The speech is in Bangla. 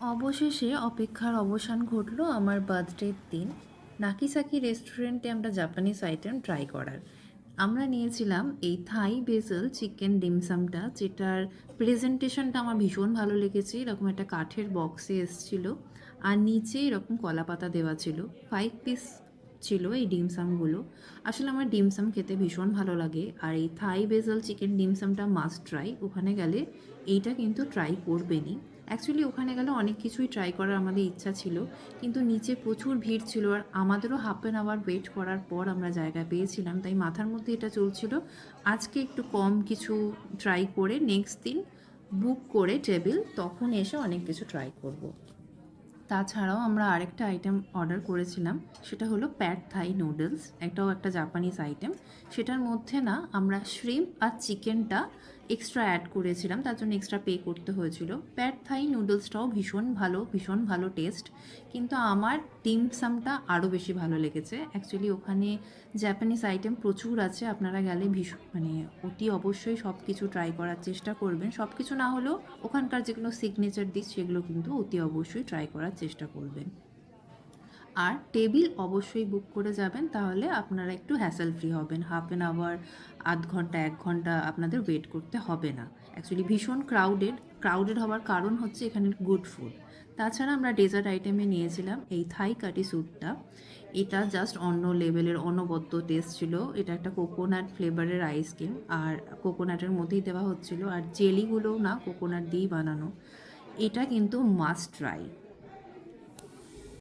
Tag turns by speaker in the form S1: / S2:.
S1: অবশেষে অপেক্ষার অবসান ঘটলো আমার বার্থডের দিন। নাকিসাকি রেস্টুরেন্টে আমরা জাপানিজ আইটেম ট্রাই করার। আমরা নিয়েছিলাম এই থাই বেসেল চিকেন ডিমসামটা, যেটার প্রেজেন্টেশনটা আমার ভীষণ ভালো লেগেছে। এরকম একটা কাঠের বক্সে এসছিল, আর নিচে এরকম কলা পাতা দেওয়া ছিল। 5 পিস ছিল এই ডিমসামগুলো। আসলে আমার ডিমসাম খেতে ভীষণ ভালো লাগে, আর এই থাই বেসেল চিকেন ডিমসামটা মাস্ট ট্রাই। ওখানে গেলে এইটা কিন্তু ট্রাই করবেনই। অ্যাকচুয়ালি ওখানে গেলে অনেক কিছুই ট্রাই করার আমাদের ইচ্ছা ছিল, কিন্তু নিচে প্রচুর ভিড় ছিল, আর আমাদেরও হাফ অ্যান আওয়ার ওয়েট করার পর আমরা জায়গা পেয়েছিলাম। তাই মাথার মধ্যে এটা চলছিল, আজকে একটু কম কিছু ট্রাই করে নেক্সট দিন বুক করে টেবিল, তখন এসে অনেক কিছু ট্রাই করব। তাছাড়াও আমরা আরেকটা আইটেম অর্ডার করেছিলাম, সেটা হলো প্যাড থাই নুডলস। এটাও একটা জাপানিজ আইটেম। সেটার মধ্যে না আমরা শ্রিম্প আর চিকেনটা এক্সট্রা অ্যাড করেছিলাম, তার জন্য এক্সট্রা পে করতে হয়েছিল। প্যাড থাই নুডলসটাও ভীষণ ভালো টেস্ট, কিন্তু আমার ডিমসামটা আরও বেশি ভালো লেগেছে। অ্যাকচুয়ালি ওখানে জাপানিজ আইটেম প্রচুর আছে, আপনারা গেলে মানে অতি অবশ্যই সব কিছু ট্রাই করার চেষ্টা করবেন। সব কিছু না হলেও ওখানকার যেগুলো সিগনেচার ডিশ সেগুলো কিন্তু অতি অবশ্যই ট্রাই করার চেষ্টা করবেন। আর টেবিল অবশ্যই বুক করে যাবেন, তাহলে আপনারা একটু হ্যাসেল ফ্রি হবেন। হাফ অ্যান আওয়ার, আধ ঘন্টা, 1 ঘন্টা আপনাদের ওয়েট করতে হবে না। অ্যাকচুয়ালি ভীষণ ক্রাউডেড হওয়ার কারণ হচ্ছে এখানের গুড ফুড। তাছাড়া আমরা ডেজার্ট আইটেমে নিয়েছিলাম এই থাই কাটি স্যুপটা। এটা জাস্ট অন্য লেভেলের, অনবদ্য টেস্ট ছিল। এটা একটা কোকোনাট ফ্লেভারের আইসক্রিম, আর কোকোনাটের মধ্যেই দেওয়া হচ্ছিল, আর জেলিগুলোও না কোকোনাট দিয়েই বানানো। এটা কিন্তু মাস্ট ট্রাই।